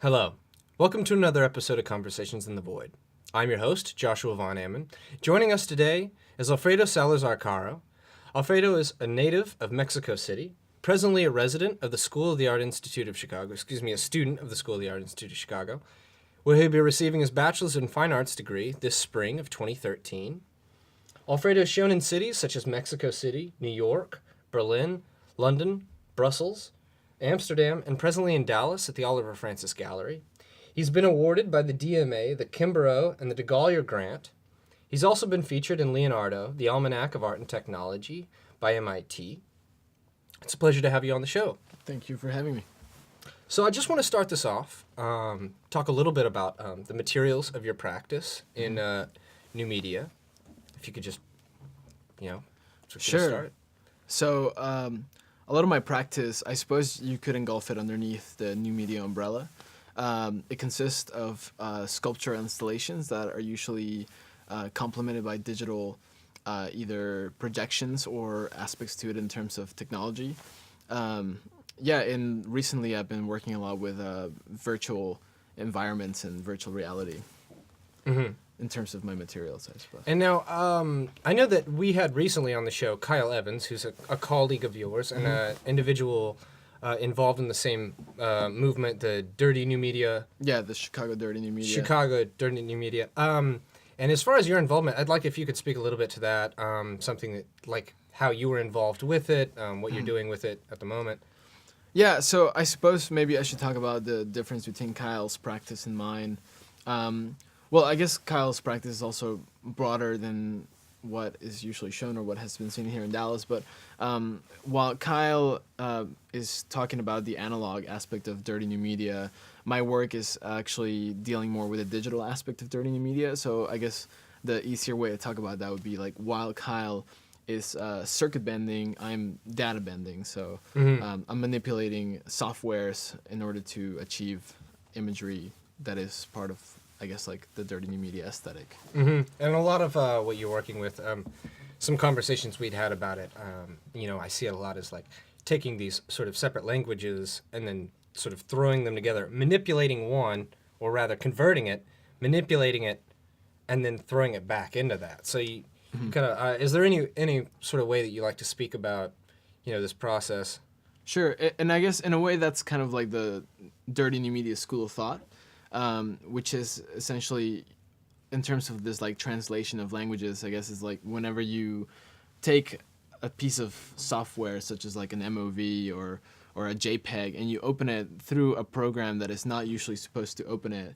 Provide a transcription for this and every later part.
Hello. Welcome to another episode of Conversations in the Void. I'm your host, Joshua Von Ammon. Joining us today is Alfredo Salazar-Caro. Alfredo is a native of Mexico City, presently a resident of the School of the Art Institute of Chicago, a student of the School of the Art Institute of Chicago, where he'll be receiving his Bachelor's in Fine Arts degree this spring of 2013. Alfredo is shown in cities such as Mexico City, New York, Berlin, London, Brussels, Amsterdam, and presently in Dallas at the Oliver Francis Gallery. He's been awarded by the DMA, the Kimbrough, and the DeGolyer Grant. He's also been featured in Leonardo, the Almanac of Art and Technology by MIT. It's a pleasure to have you on the show. Thank you for having me. So I just want to start this off, talk a little bit about the materials of your practice in new media. If you could just, sort of Sure. start. So, a lot of my practice, I suppose you could engulf it underneath the new media umbrella. It consists of sculpture installations that are usually complemented by digital either projections or aspects to it in terms of technology. And recently I've been working a lot with virtual environments and virtual reality. Mm-hmm. In terms of my materials, I suppose. And now, I know that we had recently on the show Kyle Evans, who's a colleague of yours and an individual involved in the same movement, the Dirty New Media. Yeah, the Chicago Dirty New Media. Chicago Dirty New Media. And as far as your involvement, I'd like if you could speak a little bit to that, something that, like how you were involved with it, what you're doing with it at the moment. Yeah, so I suppose maybe I should talk about the difference between Kyle's practice and mine. Well, I guess Kyle's practice is also broader than what is usually shown or what has been seen here in Dallas. But while Kyle is talking about the analog aspect of Dirty New Media, my work is actually dealing more with the digital aspect of Dirty New Media. So I guess the easier way to talk about that would be like while Kyle is circuit bending, I'm data bending. So I'm manipulating softwares in order to achieve imagery that is part of, I guess, like the Dirty New Media aesthetic. Mm-hmm. And a lot of what you're working with, some conversations we'd had about it, I see it a lot as like taking these sort of separate languages and then sort of throwing them together, manipulating one, or rather converting it, manipulating it, and then throwing it back into that. So you kind of, is there any sort of way that you like to speak about, this process? Sure, and I guess in a way that's kind of like the Dirty New Media school of thought. Which is essentially, in terms of this like translation of languages, I guess is like whenever you take a piece of software such as like an MOV or a JPEG and you open it through a program that is not usually supposed to open it,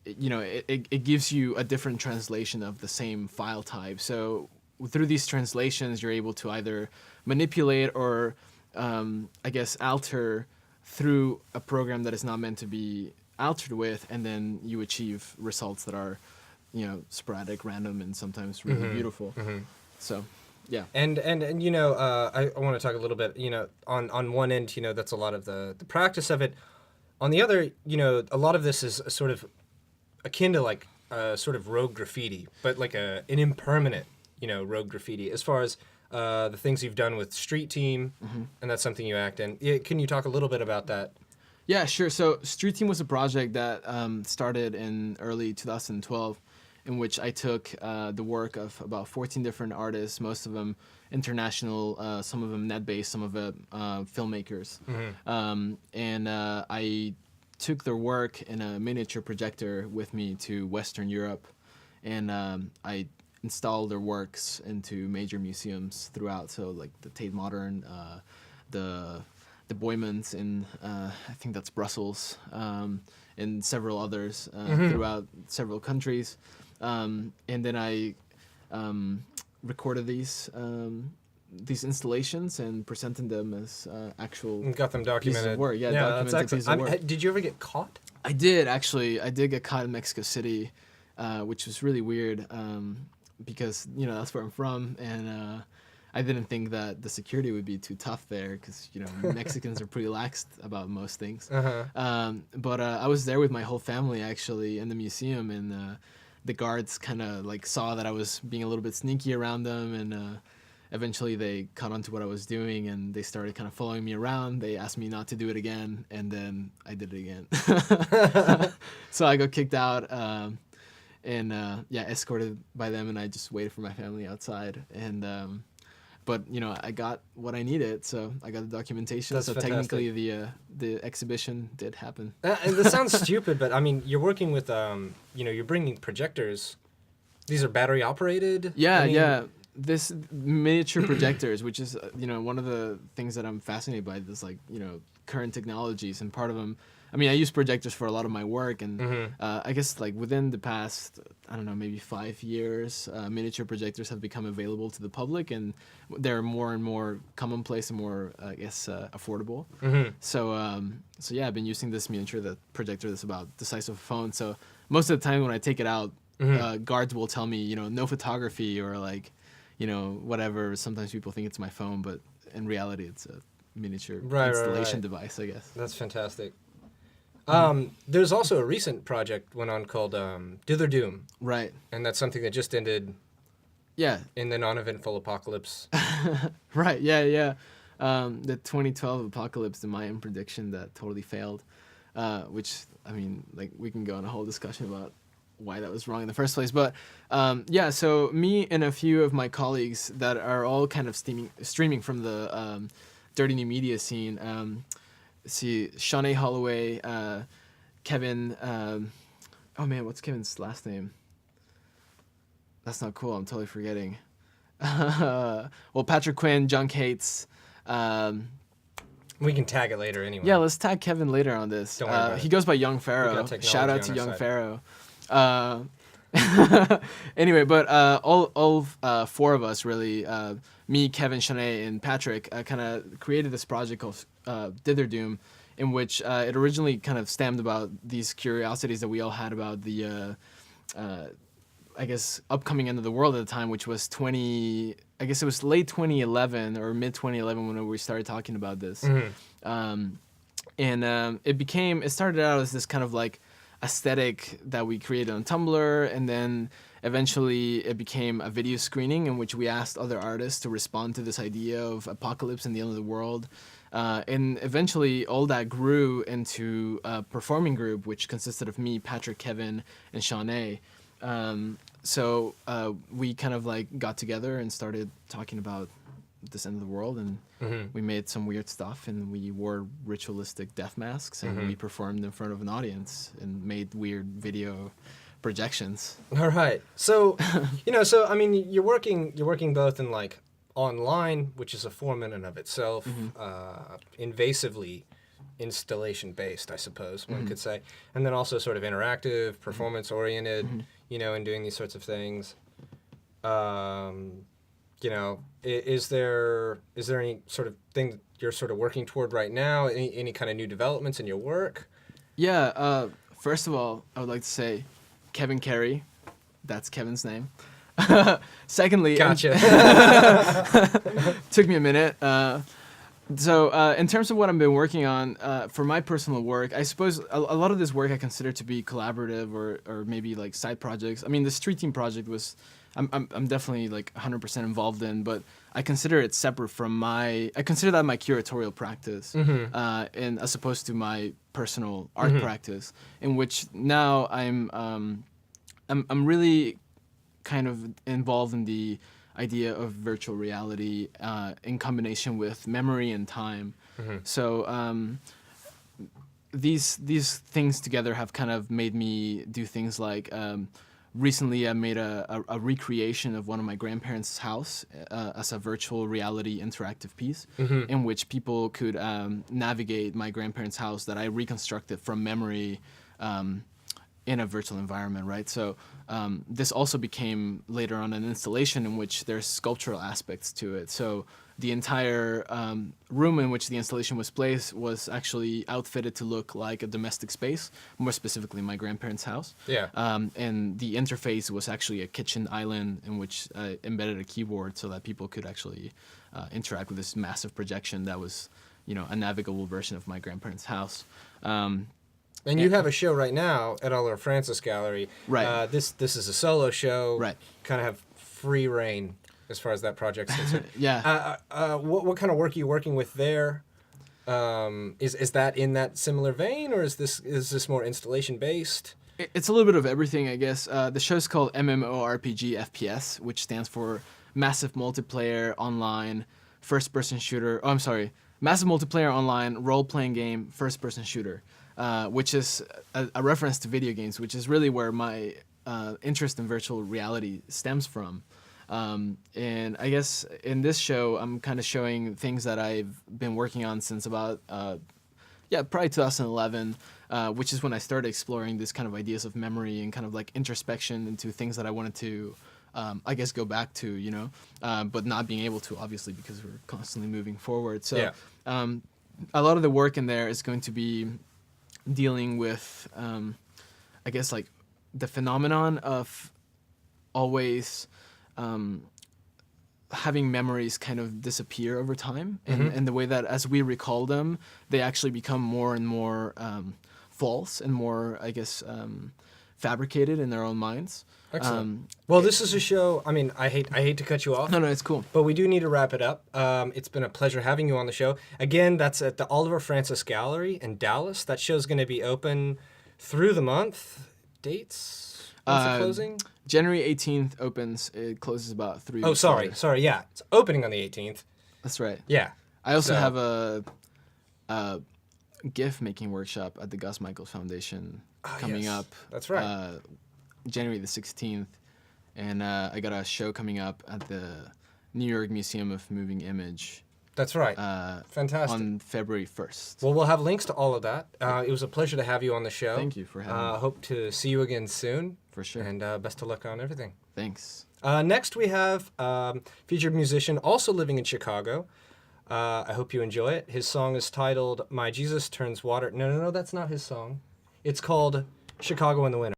it gives you a different translation of the same file type. So through these translations, you're able to either manipulate or, I guess, alter through a program that is not meant to be altered with, and then you achieve results that are, sporadic, random, and sometimes really beautiful. Mm-hmm. So, yeah. And I want to talk a little bit, on one end, that's a lot of the practice of it. On the other, a lot of this is sort of akin to like sort of rogue graffiti, but like an impermanent, rogue graffiti as far as the things you've done with Street Team, and that's something you act in. Can you talk a little bit about that? Yeah, sure. So Street Team was a project that started in early 2012, in which I took the work of about 14 different artists, most of them international, some of them net-based, some of them filmmakers. And I took their work in a miniature projector with me to Western Europe, and I installed their works into major museums throughout, so like the Tate Modern, the Boymans in, I think that's Brussels, and several others throughout several countries. And then I recorded these installations and presented them as actual and got them documented. Pieces of work. Yeah, that's documented pieces of work. Did you ever get caught? I did, actually. I did get caught in Mexico City, which was really weird because, that's where I'm from, and I didn't think that the security would be too tough there because, Mexicans are pretty lax about most things. But I was there with my whole family, actually, in the museum, and the guards kind of, like, saw that I was being a little bit sneaky around them, eventually they caught on to what I was doing, and they started kind of following me around. They asked me not to do it again, and then I did it again. So I got kicked out, and escorted by them, and I just waited for my family outside. And but I got what I needed, so I got the documentation. That's so fantastic. technically, the exhibition did happen. And this sounds stupid, but I mean, you're working with you're bringing projectors. These are battery operated. Yeah, I mean, yeah. This miniature projectors, which is one of the things that I'm fascinated by, this current technologies, and part of them. I mean, I use projectors for a lot of my work, and I guess like within the past, I don't know, maybe 5 years, miniature projectors have become available to the public, and they're more and more commonplace and more, I guess, affordable. So yeah, I've been using this miniature projector that's about the size of a phone. So most of the time when I take it out, guards will tell me, no photography or whatever. Sometimes people think it's my phone, but in reality, it's a miniature installation device, I guess. That's fantastic. There's also a recent project went on called Dither Doom. Right. And that's something that just ended in the non-eventful apocalypse. Right, yeah. The 2012 apocalypse, the Mayan prediction that totally failed, which, I mean, like, we can go on a whole discussion about why that was wrong in the first place. But, so me and a few of my colleagues that are all kind of streaming from the dirty new media scene, see, Shawnee Holloway, Kevin, oh man, what's Kevin's last name? That's not cool, I'm totally forgetting. Well, Patrick Quinn, John Cates. We can tag it later anyway. Yeah, let's tag Kevin later on this. Don't worry about it. He goes by Young Pharaoh. Shout out to Young Pharaoh. Anyway, but all four of us really, me, Kevin, Shanae, and Patrick, kind of created this project called Dither Doom, in which it originally kind of stemmed about these curiosities that we all had about the, I guess, upcoming end of the world at the time, which was I guess it was late 2011 or mid 2011 when we started talking about this. And it started out as this kind of like aesthetic that we created on Tumblr, and then eventually it became a video screening in which we asked other artists to respond to this idea of apocalypse and the end of the world. And eventually all that grew into a performing group, which consisted of me, Patrick, Kevin, and Shawnee. So we kind of like got together and started talking about this end of the world, and we made some weird stuff, and we wore ritualistic death masks, and we performed in front of an audience and made weird video projections. All right. So, so I mean, you're working both in like online, which is a form in and of itself, invasively installation based, I suppose one could say, and then also sort of interactive, performance oriented, and doing these sorts of things. Is there any sort of thing that you're sort of working toward right now? Any kind of new developments in your work? Yeah. First of all, I would like to say Kevin Carey. That's Kevin's name. Secondly, gotcha. Took me a minute. So in terms of what I've been working on for my personal work, I suppose a lot of this work I consider to be collaborative or maybe like side projects. I mean, the Street Team project was I'm definitely like 100% involved in, but I consider it separate from I consider that my curatorial practice, and as opposed to my personal art practice, in which now I'm really kind of involved in the idea of virtual reality in combination with memory and time. So these things together have kind of made me do things like recently I made a recreation of one of my grandparents' house as a virtual reality interactive piece in which people could navigate my grandparents' house that I reconstructed from memory in a virtual environment, right? So this also became later on an installation in which there's sculptural aspects to it. So the entire room in which the installation was placed was actually outfitted to look like a domestic space, more specifically my grandparents' house. Yeah. And the interface was actually a kitchen island in which I embedded a keyboard so that people could actually interact with this massive projection that was, a navigable version of my grandparents' house. And you have a show right now at Oliver Francis Gallery. Right. This is a solo show. Right. Kind of have free reign. as far as that project's concerned. Yeah. What kind of work are you working with there? Is that in that similar vein, or is this more installation based? It's a little bit of everything, I guess. The show's called MMORPG FPS, which stands for Massive Multiplayer Online First-Person Shooter. Oh, I'm sorry. Massive Multiplayer Online Role-Playing Game First-Person Shooter, which is a reference to video games, which is really where my interest in virtual reality stems from. And I guess in this show, I'm kind of showing things that I've been working on since about probably 2011, which is when I started exploring this kind of ideas of memory and kind of like introspection into things that I wanted to, I guess, go back to, but not being able to, obviously, because we're constantly moving forward. So a lot of the work in there is going to be dealing with, I guess, like the phenomenon of always having memories kind of disappear over time, and the way that as we recall them, they actually become more and more false and more, I guess, fabricated in their own minds. Excellent. Well, this is a show. I mean, I hate to cut you off. No, it's cool. But we do need to wrap it up. It's been a pleasure having you on the show. Again, that's at the Oliver Francis Gallery in Dallas. That show's going to be open through the month. Dates? When's the closing? January 18th opens. It closes about 3 weeks Oh, sorry. later. Sorry, yeah. It's opening on the 18th. That's right. Yeah. I also have a GIF making workshop at the Gus Michaels Foundation coming up. That's right. January the 16th. And I got a show coming up at the New York Museum of Moving Image. That's right. Fantastic. On February 1st. Well, we'll have links to all of that. It was a pleasure to have you on the show. Thank you for having me. Hope to see you again soon. For sure. And best of luck on everything. Thanks. Next, we have featured musician also living in Chicago. I hope you enjoy it. His song is titled My Jesus Turns Water. No, that's not his song. It's called Chicago in the Winter.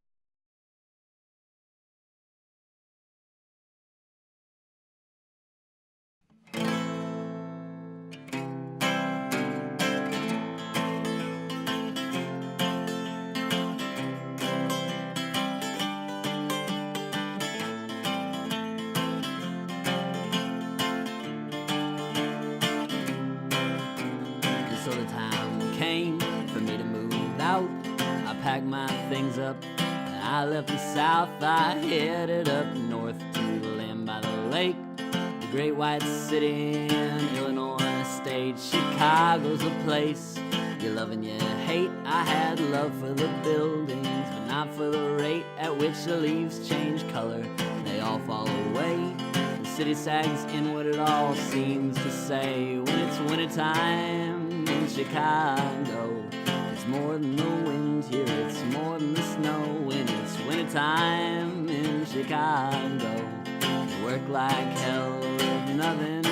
So the time came for me to move out. I packed my things up and I left the south. I headed up north to the land by the lake, the great white city in Illinois state. Chicago's a place you love and you hate. I had love for the buildings, but not for the rate at which the leaves change color. They all fall away. The city sags inward, it all seems to say. When it's wintertime in Chicago, it's more than the wind here, it's more than the snow. When it's wintertime in Chicago, you work like hell with nothing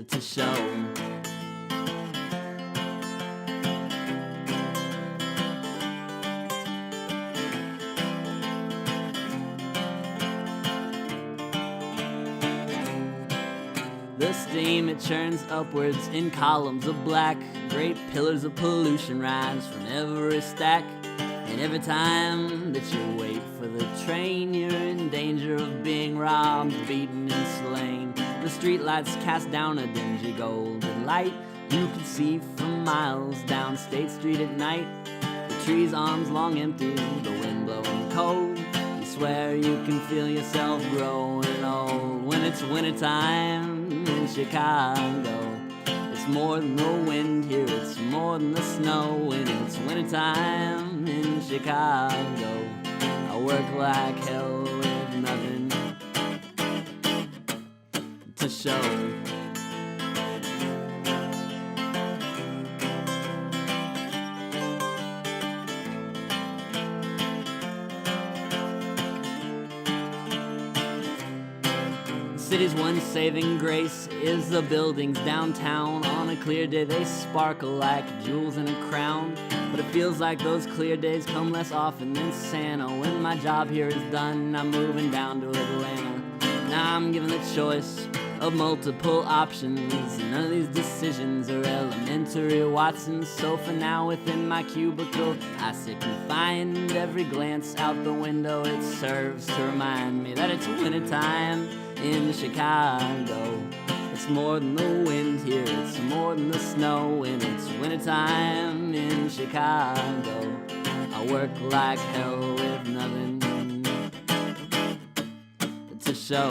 to show. The steam, it churns upwards in columns of black. Great pillars of pollution rise from every stack. And every time that you wait for the train, you're in danger of being robbed, beaten, and slain. The streetlights cast down a dingy golden light. You can see from miles down State Street at night. The trees' arms long empty, the wind blowing cold. You swear you can feel yourself growing old. When it's wintertime in Chicago, it's more than the wind here, it's more than the snow. When it's wintertime in Chicago, I work like hell with nothing to show. City's one saving grace is the buildings downtown. On a clear day they sparkle like jewels in a crown. But it feels like those clear days come less often than Santa. When my job here is done, I'm moving down to Atlanta. Now I'm given the choice of multiple options. None of these decisions are elementary, Watson. So for now, within my cubicle, I sit confined. Every glance out the window, it serves to remind me that it's wintertime in Chicago. It's more than the wind here, it's more than the snow, and it's wintertime in Chicago. I work like hell with nothing to show.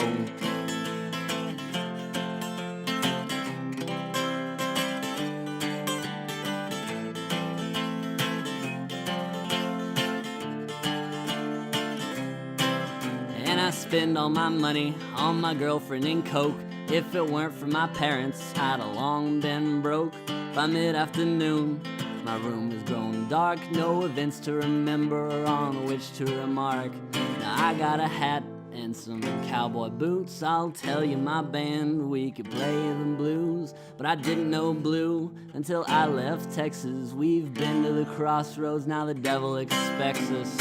And I spend all my money on my girlfriend and coke. If it weren't for my parents, I'd have long been broke. By mid-afternoon, my room has grown dark. No events to remember or on which to remark. Now I got a hat and some cowboy boots. I'll tell you my band, we could play the blues. But I didn't know blue until I left Texas. We've been to the crossroads, now the devil expects us.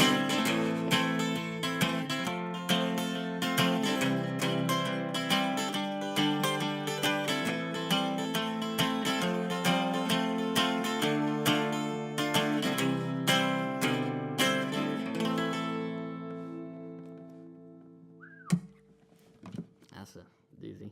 That's a doozy.